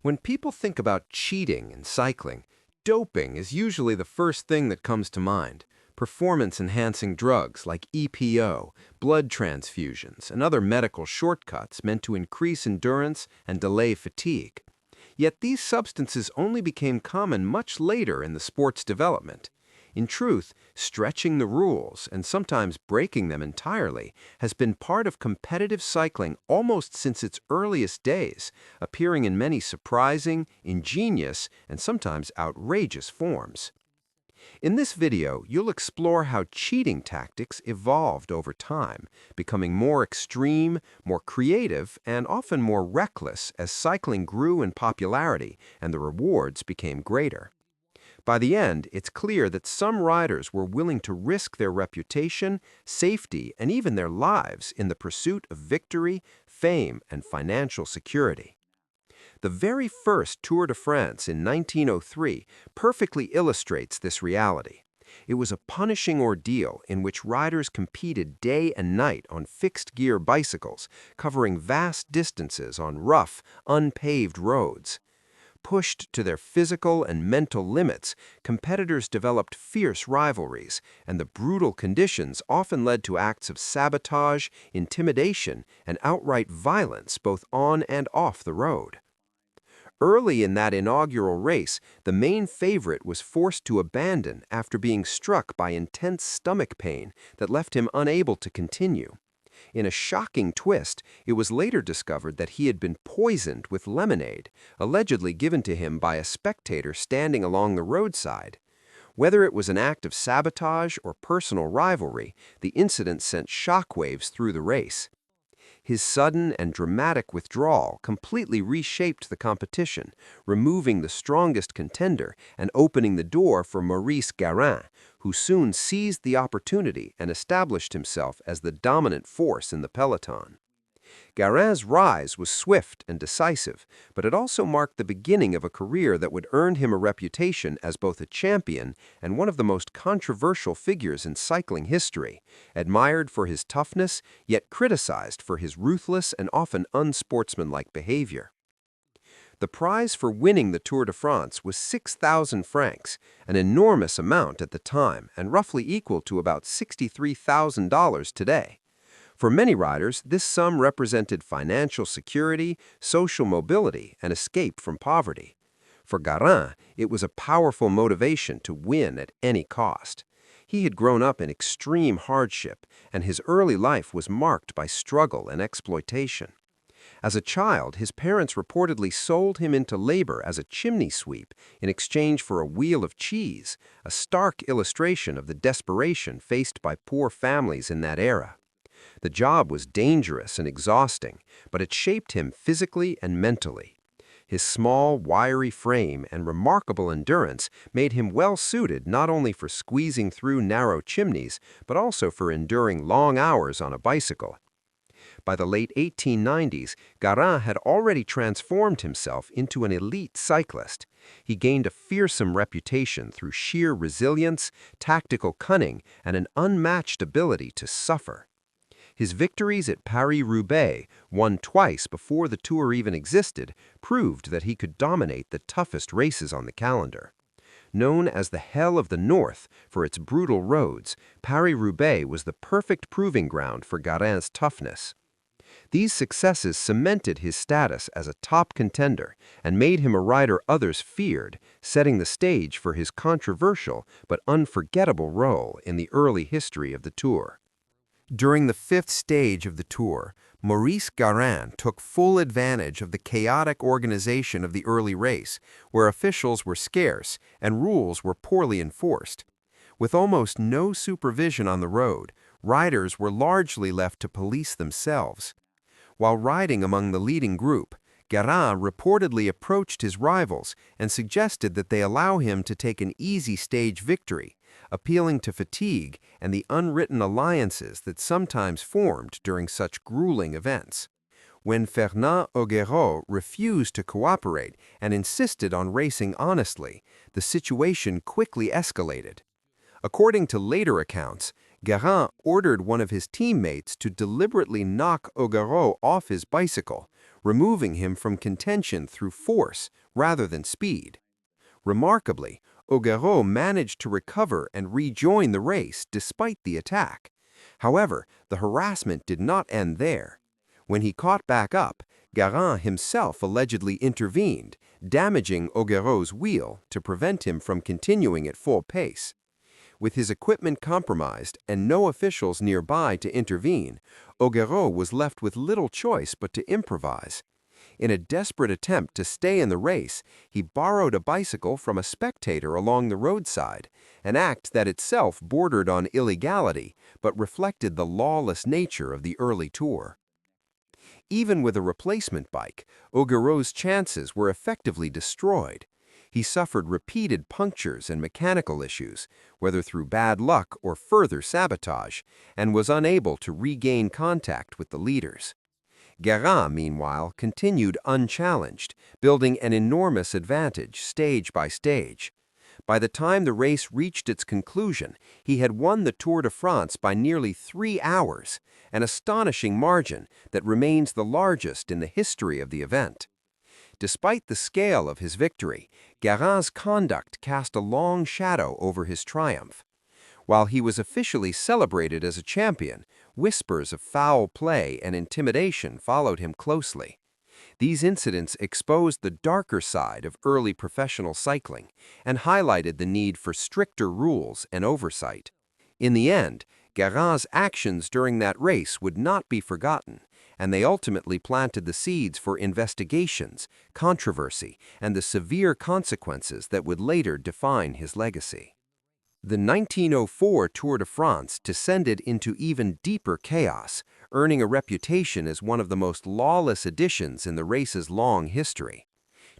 When people think about cheating in cycling, doping is usually the first thing that comes to mind. Performance-enhancing drugs like EPO, blood transfusions, and other medical shortcuts meant to increase endurance and delay fatigue. Yet these substances only became common much later in the sport's development. In truth, stretching the rules and sometimes breaking them entirely has been part of competitive cycling almost since its earliest days, appearing in many surprising, ingenious, and sometimes outrageous forms. In this video, you'll explore how cheating tactics evolved over time, becoming more extreme, more creative, and often more reckless as cycling grew in popularity and the rewards became greater. By the end, it's clear that some riders were willing to risk their reputation, safety, and even their lives in the pursuit of victory, fame, and financial security. The very first Tour de France in 1903 perfectly illustrates this reality. It was a punishing ordeal in which riders competed day and night on fixed-gear bicycles, covering vast distances on rough, unpaved roads. Pushed to their physical and mental limits, competitors developed fierce rivalries, and the brutal conditions often led to acts of sabotage, intimidation, and outright violence both on and off the road. Early in that inaugural race, the main favorite was forced to abandon after being struck by intense stomach pain that left him unable to continue. In a shocking twist, it was later discovered that he had been poisoned with lemonade, allegedly given to him by a spectator standing along the roadside. Whether it was an act of sabotage or personal rivalry, the incident sent shockwaves through the race. His sudden and dramatic withdrawal completely reshaped the competition, removing the strongest contender and opening the door for Maurice Garin, who soon seized the opportunity and established himself as the dominant force in the peloton. Garin's rise was swift and decisive, but it also marked the beginning of a career that would earn him a reputation as both a champion and one of the most controversial figures in cycling history, admired for his toughness, yet criticized for his ruthless and often unsportsmanlike behavior. The prize for winning the Tour de France was 6,000 francs, an enormous amount at the time and roughly equal to about $63,000 today. For many riders, this sum represented financial security, social mobility, and escape from poverty. For Garin, it was a powerful motivation to win at any cost. He had grown up in extreme hardship, and his early life was marked by struggle and exploitation. As a child, his parents reportedly sold him into labor as a chimney sweep in exchange for a wheel of cheese, a stark illustration of the desperation faced by poor families in that era. The job was dangerous and exhausting, but it shaped him physically and mentally. His small, wiry frame and remarkable endurance made him well-suited not only for squeezing through narrow chimneys, but also for enduring long hours on a bicycle. By the late 1890s, Garin had already transformed himself into an elite cyclist. He gained a fearsome reputation through sheer resilience, tactical cunning, and an unmatched ability to suffer. His victories at Paris-Roubaix, won twice before the Tour even existed, proved that he could dominate the toughest races on the calendar. Known as the Hell of the North for its brutal roads, Paris-Roubaix was the perfect proving ground for Garin's toughness. These successes cemented his status as a top contender and made him a rider others feared, setting the stage for his controversial but unforgettable role in the early history of the Tour. During the fifth stage of the Tour, Maurice Garin took full advantage of the chaotic organization of the early race, where officials were scarce and rules were poorly enforced. With almost no supervision on the road, riders were largely left to police themselves. While riding among the leading group, Garin reportedly approached his rivals and suggested that they allow him to take an easy stage victory, appealing to fatigue and the unwritten alliances that sometimes formed during such grueling events. When Fernand Augereau refused to cooperate and insisted on racing honestly, the situation quickly escalated. According to later accounts, Garin ordered one of his teammates to deliberately knock Augereau off his bicycle, removing him from contention through force rather than speed. Remarkably, Augereau managed to recover and rejoin the race despite the attack. However, the harassment did not end there. When he caught back up, Guérin himself allegedly intervened, damaging Augereau's wheel to prevent him from continuing at full pace. With his equipment compromised and no officials nearby to intervene, Augereau was left with little choice but to improvise. In a desperate attempt to stay in the race, he borrowed a bicycle from a spectator along the roadside, an act that itself bordered on illegality but reflected the lawless nature of the early tour. Even with a replacement bike, Augereau's chances were effectively destroyed. He suffered repeated punctures and mechanical issues, whether through bad luck or further sabotage, and was unable to regain contact with the leaders. Guérin, meanwhile, continued unchallenged, building an enormous advantage stage by stage. By the time the race reached its conclusion, he had won the Tour de France by nearly 3 hours, an astonishing margin that remains the largest in the history of the event. Despite the scale of his victory, Guérin's conduct cast a long shadow over his triumph. While he was officially celebrated as a champion, whispers of foul play and intimidation followed him closely. These incidents exposed the darker side of early professional cycling and highlighted the need for stricter rules and oversight. In the end, Guérin's actions during that race would not be forgotten, and they ultimately planted the seeds for investigations, controversy, and the severe consequences that would later define his legacy. The 1904 Tour de France descended into even deeper chaos, earning a reputation as one of the most lawless editions in the race's long history.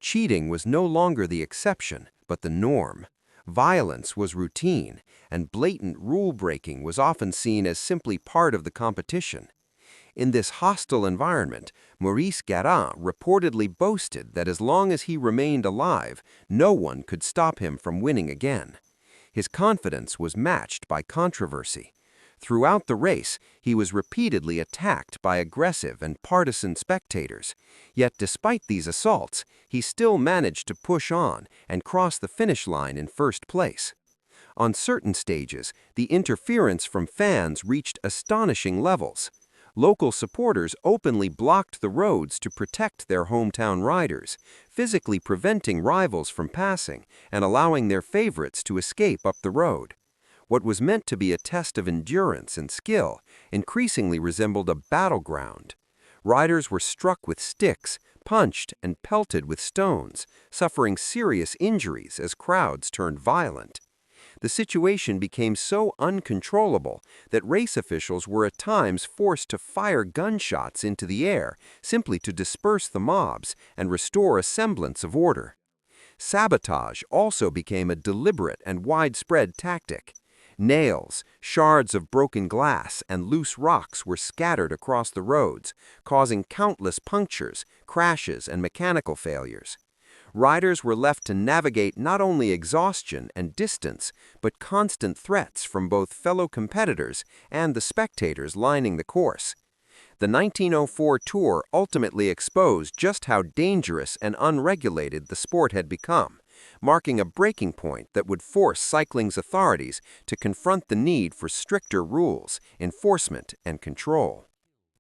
Cheating was no longer the exception, but the norm. Violence was routine, and blatant rule-breaking was often seen as simply part of the competition. In this hostile environment, Maurice Guérin reportedly boasted that as long as he remained alive, no one could stop him from winning again. His confidence was matched by controversy. Throughout the race, he was repeatedly attacked by aggressive and partisan spectators. Yet despite these assaults, he still managed to push on and cross the finish line in first place. On certain stages, the interference from fans reached astonishing levels. Local supporters openly blocked the roads to protect their hometown riders, physically preventing rivals from passing and allowing their favorites to escape up the road. What was meant to be a test of endurance and skill increasingly resembled a battleground. Riders were struck with sticks, punched, and pelted with stones, suffering serious injuries as crowds turned violent. The situation became so uncontrollable that race officials were at times forced to fire gunshots into the air simply to disperse the mobs and restore a semblance of order. Sabotage also became a deliberate and widespread tactic. Nails, shards of broken glass, and loose rocks were scattered across the roads, causing countless punctures, crashes, and mechanical failures. Riders were left to navigate not only exhaustion and distance, but constant threats from both fellow competitors and the spectators lining the course. The 1904 Tour ultimately exposed just how dangerous and unregulated the sport had become, marking a breaking point that would force cycling's authorities to confront the need for stricter rules, enforcement, and control.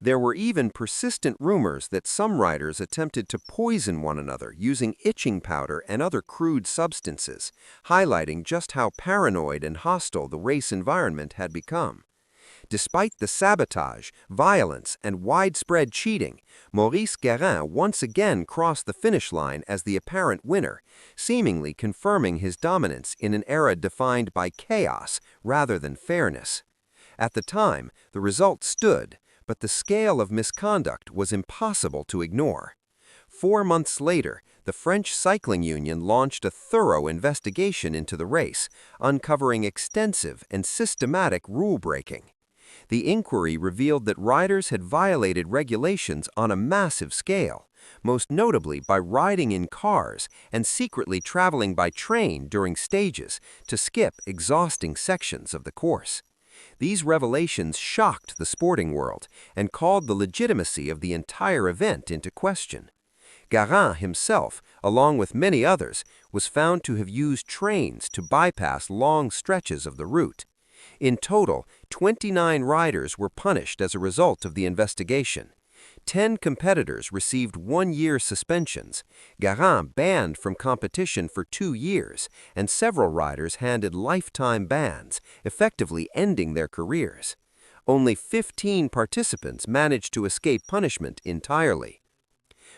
There were even persistent rumors that some riders attempted to poison one another using itching powder and other crude substances, highlighting just how paranoid and hostile the race environment had become. Despite the sabotage, violence, and widespread cheating, Maurice Guérin once again crossed the finish line as the apparent winner, seemingly confirming his dominance in an era defined by chaos rather than fairness. At the time, the result stood, but the scale of misconduct was impossible to ignore. 4 months later, the French Cycling Union launched a thorough investigation into the race, uncovering extensive and systematic rule-breaking. The inquiry revealed that riders had violated regulations on a massive scale, most notably by riding in cars and secretly traveling by train during stages to skip exhausting sections of the course. These revelations shocked the sporting world and called the legitimacy of the entire event into question. Garin himself, along with many others, was found to have used trains to bypass long stretches of the route. In total, 29 riders were punished as a result of the investigation. 10 competitors received one-year suspensions, Garin banned from competition for 2 years, and several riders handed lifetime bans, effectively ending their careers. Only 15 participants managed to escape punishment entirely.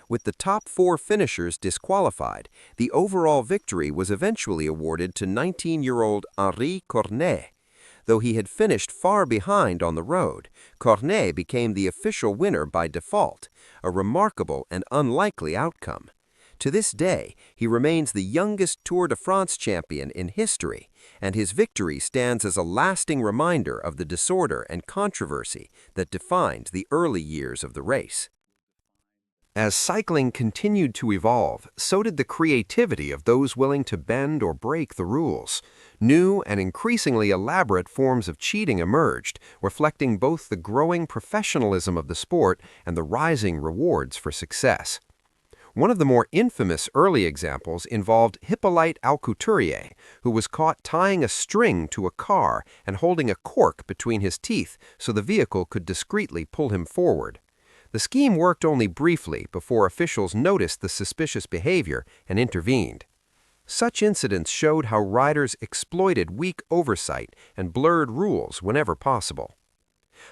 With the top 4 finishers disqualified, the overall victory was eventually awarded to 19-year-old Henri Cornet. Though he had finished far behind on the road, Cornet became the official winner by default, a remarkable and unlikely outcome. To this day, he remains the youngest Tour de France champion in history, and his victory stands as a lasting reminder of the disorder and controversy that defined the early years of the race. As cycling continued to evolve, so did the creativity of those willing to bend or break the rules. New and increasingly elaborate forms of cheating emerged, reflecting both the growing professionalism of the sport and the rising rewards for success. One of the more infamous early examples involved Hippolyte Alcouturier, who was caught tying a string to a car and holding a cork between his teeth so the vehicle could discreetly pull him forward. The scheme worked only briefly before officials noticed the suspicious behavior and intervened. Such incidents showed how riders exploited weak oversight and blurred rules whenever possible.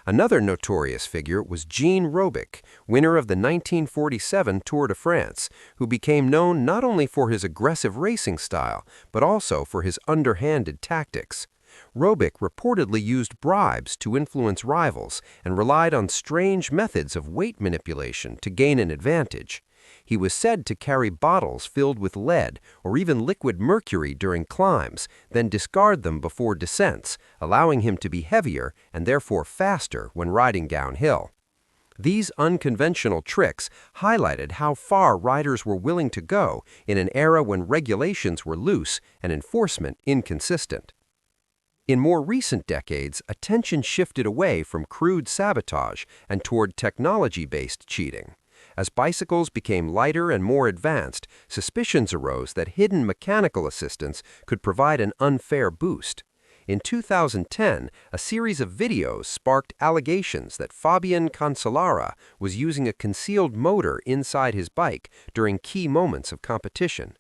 Another notorious figure was Jean Robic, winner of the 1947 Tour de France, who became known not only for his aggressive racing style, but also for his underhanded tactics. Robic reportedly used bribes to influence rivals and relied on strange methods of weight manipulation to gain an advantage. He was said to carry bottles filled with lead or even liquid mercury during climbs, then discard them before descents, allowing him to be heavier and therefore faster when riding downhill. These unconventional tricks highlighted how far riders were willing to go in an era when regulations were loose and enforcement inconsistent. In more recent decades, attention shifted away from crude sabotage and toward technology-based cheating. As bicycles became lighter and more advanced, suspicions arose that hidden mechanical assistance could provide an unfair boost. In 2010, a series of videos sparked allegations that Fabian Cancellara was using a concealed motor inside his bike during key moments of competition.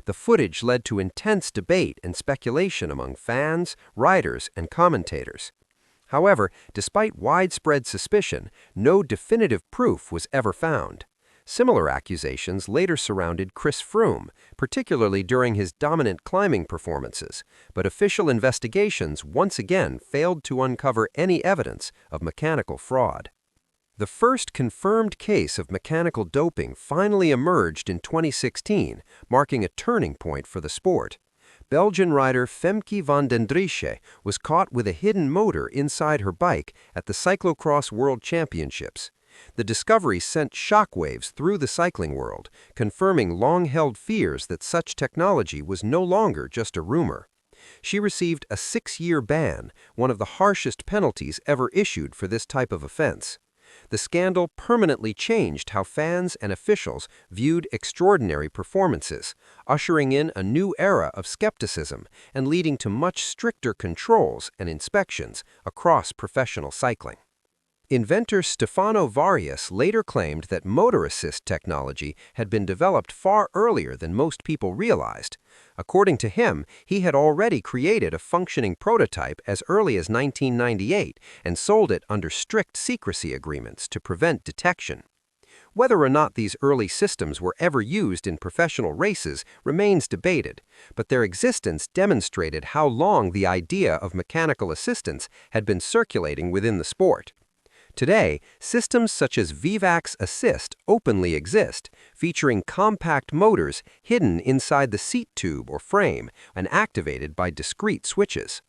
The footage led to intense debate and speculation among fans, riders, and commentators. However, despite widespread suspicion, no definitive proof was ever found. Similar accusations later surrounded Chris Froome, particularly during his dominant climbing performances, but official investigations once again failed to uncover any evidence of mechanical fraud. The first confirmed case of mechanical doping finally emerged in 2016, marking a turning point for the sport. Belgian rider Femke van den Driesch was caught with a hidden motor inside her bike at the Cyclocross World Championships. The discovery sent shockwaves through the cycling world, confirming long-held fears that such technology was no longer just a rumor. She received a 6-year ban, one of the harshest penalties ever issued for this type of offense. The scandal permanently changed how fans and officials viewed extraordinary performances, ushering in a new era of skepticism and leading to much stricter controls and inspections across professional cycling. Inventor Stefano Varius later claimed that motor assist technology had been developed far earlier than most people realized. According to him, he had already created a functioning prototype as early as 1998 and sold it under strict secrecy agreements to prevent detection. Whether or not these early systems were ever used in professional races remains debated, but their existence demonstrated how long the idea of mechanical assistance had been circulating within the sport. Today, systems such as Vivax Assist openly exist, featuring compact motors hidden inside the seat tube or frame and activated by discrete switches.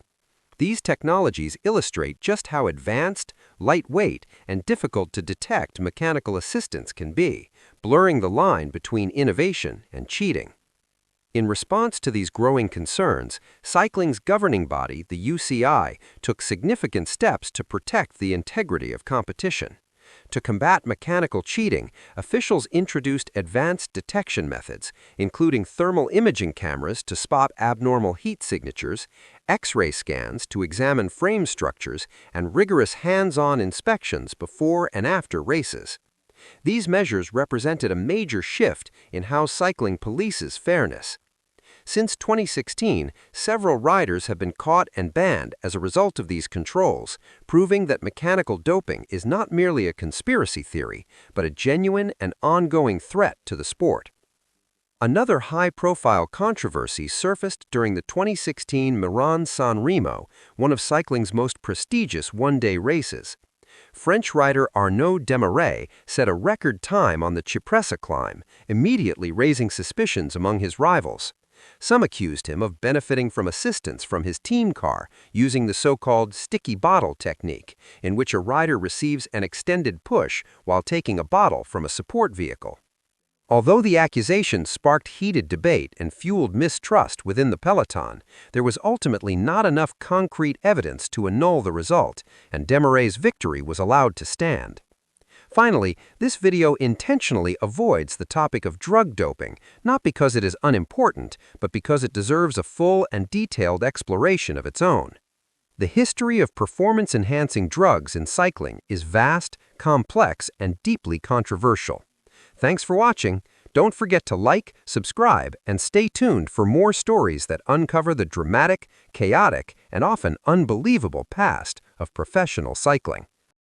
These technologies illustrate just how advanced, lightweight, and difficult to detect mechanical assistance can be, blurring the line between innovation and cheating. In response to these growing concerns, cycling's governing body, the UCI, took significant steps to protect the integrity of competition. To combat mechanical cheating, officials introduced advanced detection methods, including thermal imaging cameras to spot abnormal heat signatures, X-ray scans to examine frame structures, and rigorous hands-on inspections before and after races. These measures represented a major shift in how cycling polices fairness. Since 2016, several riders have been caught and banned as a result of these controls, proving that mechanical doping is not merely a conspiracy theory, but a genuine and ongoing threat to the sport. Another high-profile controversy surfaced during the 2016 Milan-San Remo, one of cycling's most prestigious one-day races. French rider Arnaud Desmarais set a record time on the Cipressa climb, immediately raising suspicions among his rivals. Some accused him of benefiting from assistance from his team car, using the so-called sticky bottle technique, in which a rider receives an extended push while taking a bottle from a support vehicle. Although the accusations sparked heated debate and fueled mistrust within the peloton, there was ultimately not enough concrete evidence to annul the result, and Desmarais' victory was allowed to stand. Finally, this video intentionally avoids the topic of drug doping, not because it is unimportant, but because it deserves a full and detailed exploration of its own. The history of performance-enhancing drugs in cycling is vast, complex, and deeply controversial. Thanks for watching. Don't forget to like, subscribe, and stay tuned for more stories that uncover the dramatic, chaotic, and often unbelievable past of professional cycling.